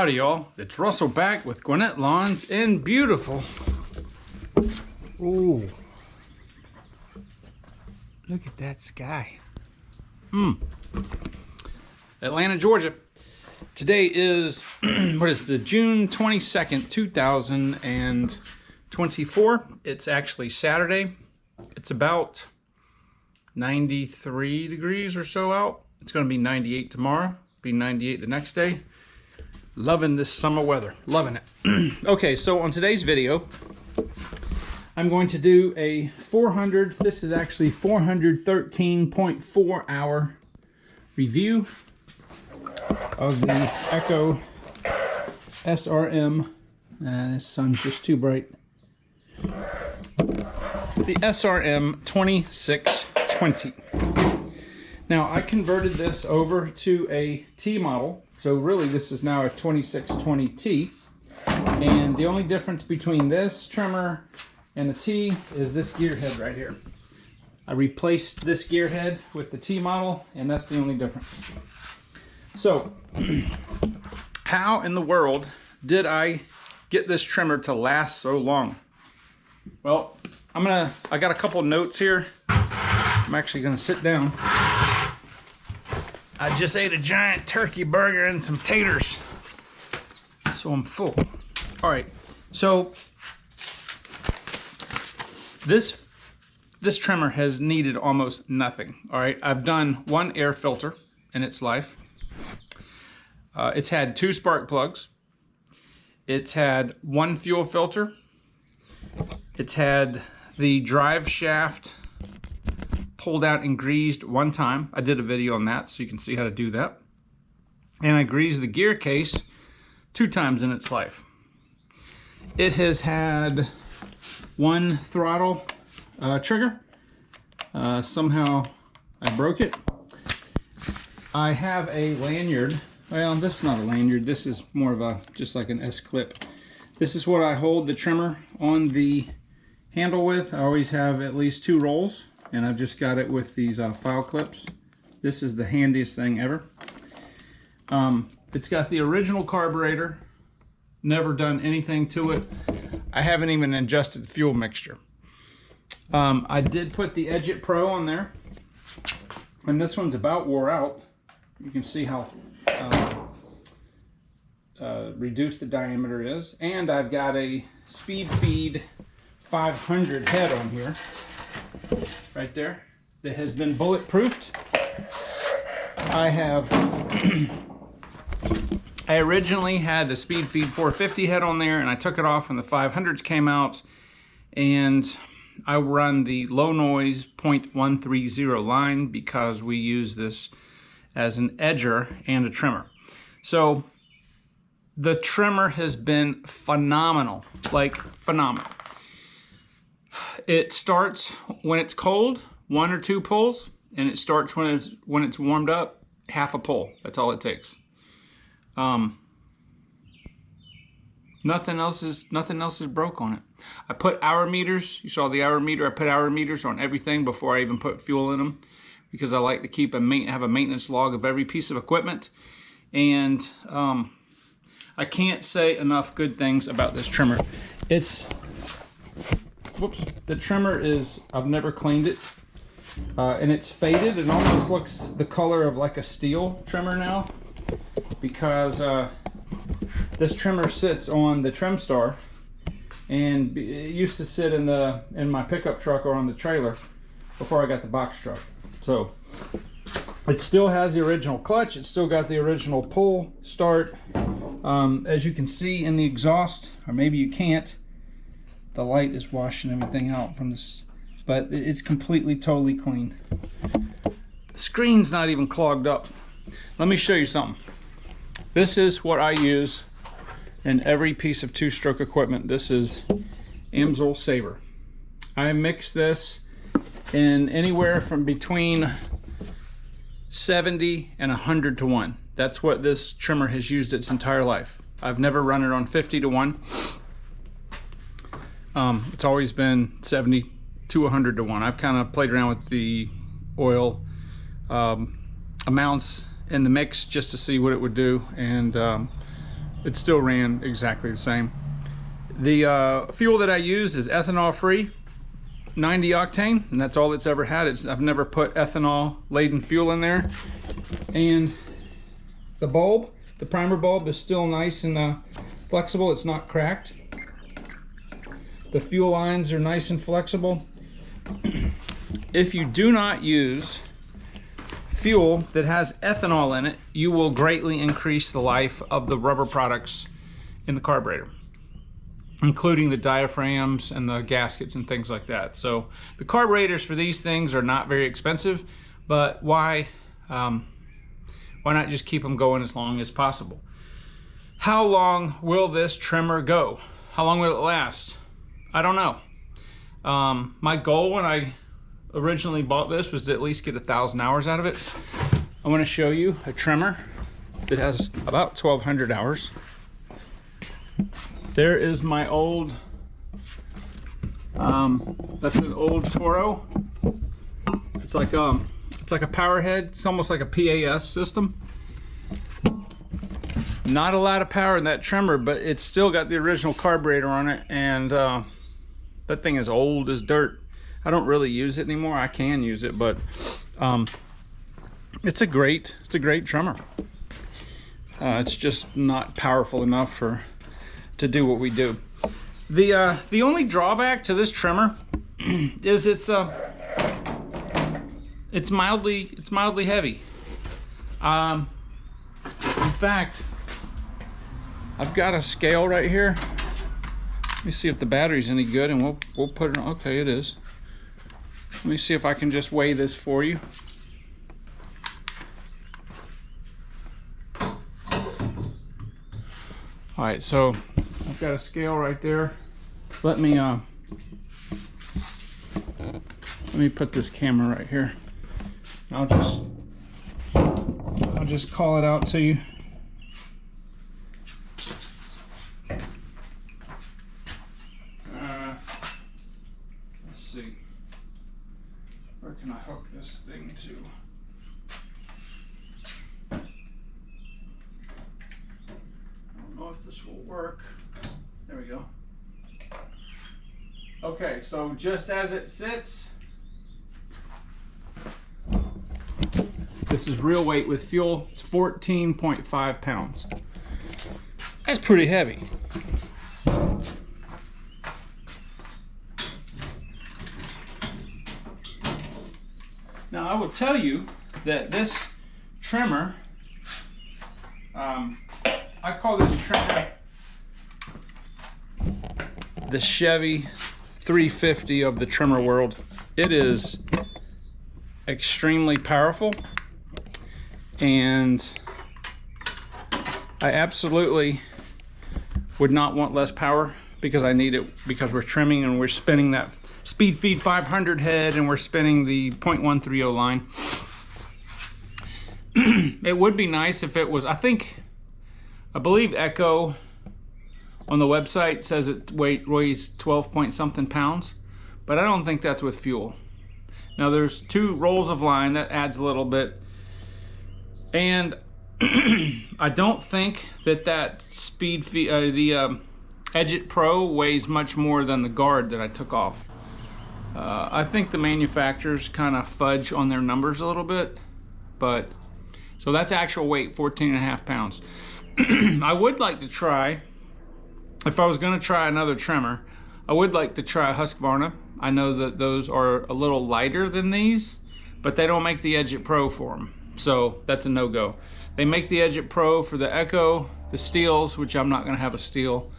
Howdy y'all, it's Russell back with Gwinnett Lawns in beautiful, ooh, look at that sky, Atlanta, Georgia. Today is, what is the June 22nd, 2024. It's actually Saturday. It's about 93 degrees or so out. It's going to be 98 tomorrow, be 98 the next day. Loving this summer weather, loving it. Okay, so on today's video, I'm going to do a 400, this is actually 413.4 hour review of the Echo SRM, this sun's just too bright. The SRM2620. Now I converted this over to a T model. So really this is now a 2620T, and the only difference between this trimmer and the T is this gear head right here. I replaced this gear head with the T model, and that's the only difference. So how in the world did I get this trimmer to last so long? Well, I got a couple notes here. I'm actually gonna sit down. I just ate a giant turkey burger and some taters, so I'm full. All right, so this trimmer has needed almost nothing. All right, I've done one air filter in its life. It's had 2 spark plugs. It's had 1 fuel filter. It's had the drive shaft pulled out and greased 1 time. I did a video on that so you can see how to do that. And I greased the gear case 2 times in its life. It has had 1 throttle trigger. Somehow I broke it. I have a lanyard. Well, this is not a lanyard. This is more of a, just like an S-clip. This is what I hold the trimmer on the handle with. I always have at least 2 rolls. And I've just got it with these file clips. This is the handiest thing ever. It's got the original carburetor. Never done anything to it. I haven't even adjusted the fuel mixture. I did put the Edge-It Pro on there. And this one's about wore out. You can see how reduced the diameter is. And I've got a Speed Feed 500 head on here. Right there, that has been bulletproofed. I have, I originally had the Speed Feed 450 head on there, and I took it off when the 500s came out, and I run the low noise 0.130 line because we use this as an edger and a trimmer. So the trimmer has been phenomenal, like phenomenal. It starts when it's cold, 1 or 2 pulls, and it starts when it's warmed up, half a pull. That's all it takes. Nothing else is broke on it. I put hour meters. You saw the hour meter. I put hour meters on everything before I even put fuel in them, because I like to keep have a maintenance log of every piece of equipment. And I can't say enough good things about this trimmer. Whoops, the trimmer is, I've never cleaned it, and it's faded. It almost looks the color of like a steel trimmer now, because this trimmer sits on the trim star, and it used to sit in my pickup truck or on the trailer before I got the box truck. So it still has the original clutch. It's still got the original pull start. As you can see in the exhaust, or maybe you can't, the light is washing everything out from this, but it's completely, totally clean. The screen's not even clogged up. Let me show you something. This is what I use in every piece of 2-stroke equipment. This is Amsoil Saver. I mix this in anywhere from between 70 and 100 to 1. That's what this trimmer has used its entire life. I've never run it on 50 to 1. It's always been 70 to 100 to 1. I've kind of played around with the oil amounts in the mix just to see what it would do, and it still ran exactly the same. The fuel that I use is ethanol free, 90 octane, and that's all it's ever had. I've never put ethanol laden fuel in there. And the bulb, the primer bulb, is still nice and flexible. It's not cracked. The fuel lines are nice and flexible. If you do not use fuel that has ethanol in it, you will greatly increase the life of the rubber products in the carburetor, including the diaphragms and the gaskets and things like that. So the carburetors for these things are not very expensive, but why not just keep them going as long as possible? How long will this trimmer go? How long will it last? I don't know. My goal when I originally bought this was to at least get 1,000 hours out of it. I want to show you a trimmer that has about 1,200 hours. There is my old, that's an old Toro. It's like a power head. It's almost like a PAS system. Not a lot of power in that trimmer, but it's still got the original carburetor on it, and that thing is old as dirt. I don't really use it anymore. I can use it, but it's a great trimmer. It's just not powerful enough to do what we do. The only drawback to this trimmer is it's mildly heavy. In fact, I've got a scale right here. Let me see if the battery's any good, and we'll put it on. Okay, it is. Let me see if I can just weigh this for you. All right, so I've got a scale right there. Let me put this camera right here. I'll just call it out to you. Let's see. Where can I hook this thing to? I don't know if this will work. There we go. Okay, so just as it sits, this is real weight with fuel. It's 14.5 pounds. That's pretty heavy. Now I will tell you that this trimmer, I call this trimmer the Chevy 350 of the trimmer world. It is extremely powerful, and I absolutely would not want less power because I need it, because we're trimming and we're spinning that Speed Feed 500 head and we're spinning the .130 line. It would be nice if it was, I believe Echo on the website says it weighs 12 point something pounds, but I don't think that's with fuel. Now there's 2 rolls of line, that adds a little bit, and I don't think that Speed Feed, the Edge Pro weighs much more than the guard that I took off. I think the manufacturers kind of fudge on their numbers a little bit, but so that's actual weight, 14.5 pounds. I would like to try, if I was going to try another trimmer, I would like to try Husqvarna. I know that those are a little lighter than these, but they don't make the Edge Pro for them, so that's a no-go. They make the Edge Pro for the Echo, the Steels, which I'm not going to have a Steel,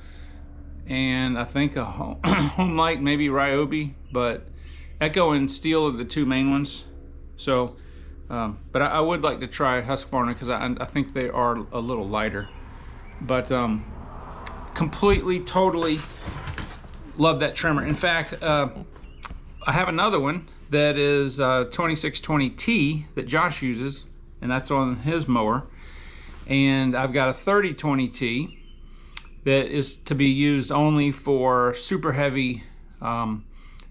and I think a Home Light, maybe Ryobi, but Echo and Steel are the 2 main ones. So, but I would like to try Husqvarna because I think they are a little lighter. But completely, totally love that trimmer. In fact, I have another one that is 2620T that Josh uses, and that's on his mower. And I've got a 3020T that is to be used only for super heavy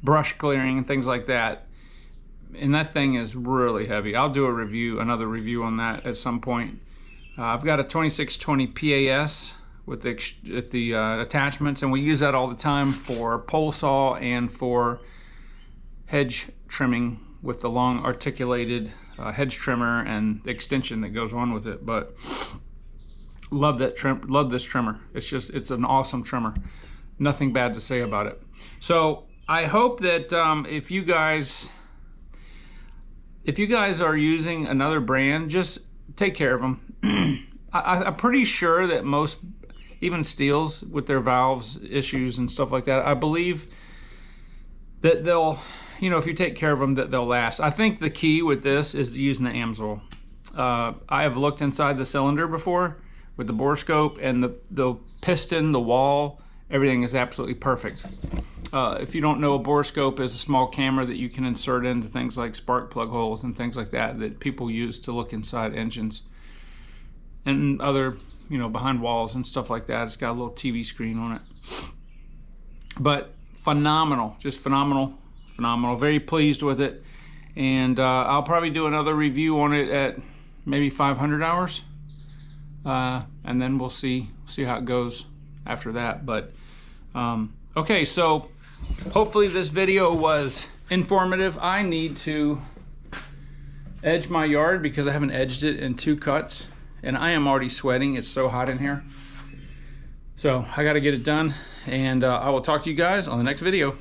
brush clearing and things like that. And that thing is really heavy. I'll do another review on that at some point. I've got a 2620 PAS with the attachments, and we use that all the time for pole saw and for hedge trimming with the long articulated hedge trimmer and the extension that goes on with it. But love that love this trimmer. It's an awesome trimmer. Nothing bad to say about it. So I hope that if you guys are using another brand, just take care of them. I'm pretty sure that most, even Steels with their valves issues and stuff like that, I believe that they'll, you know, if you take care of them, that they'll last. I think the key with this is using the AMSOIL. I have looked inside the cylinder before with the borescope, and the piston, the wall, everything is absolutely perfect. If you don't know, a borescope is a small camera that you can insert into things like spark plug holes and things like that people use to look inside engines and other, you know, behind walls and stuff like that. It's got a little TV screen on it. But phenomenal, just phenomenal. Very pleased with it, and I'll probably do another review on it at maybe 500 hours, and then we'll see how it goes after that. But okay, so hopefully this video was informative. I need to edge my yard because I haven't edged it in 2 cuts, and I am already sweating. It's so hot in here, so I got to get it done, and I will talk to you guys on the next video.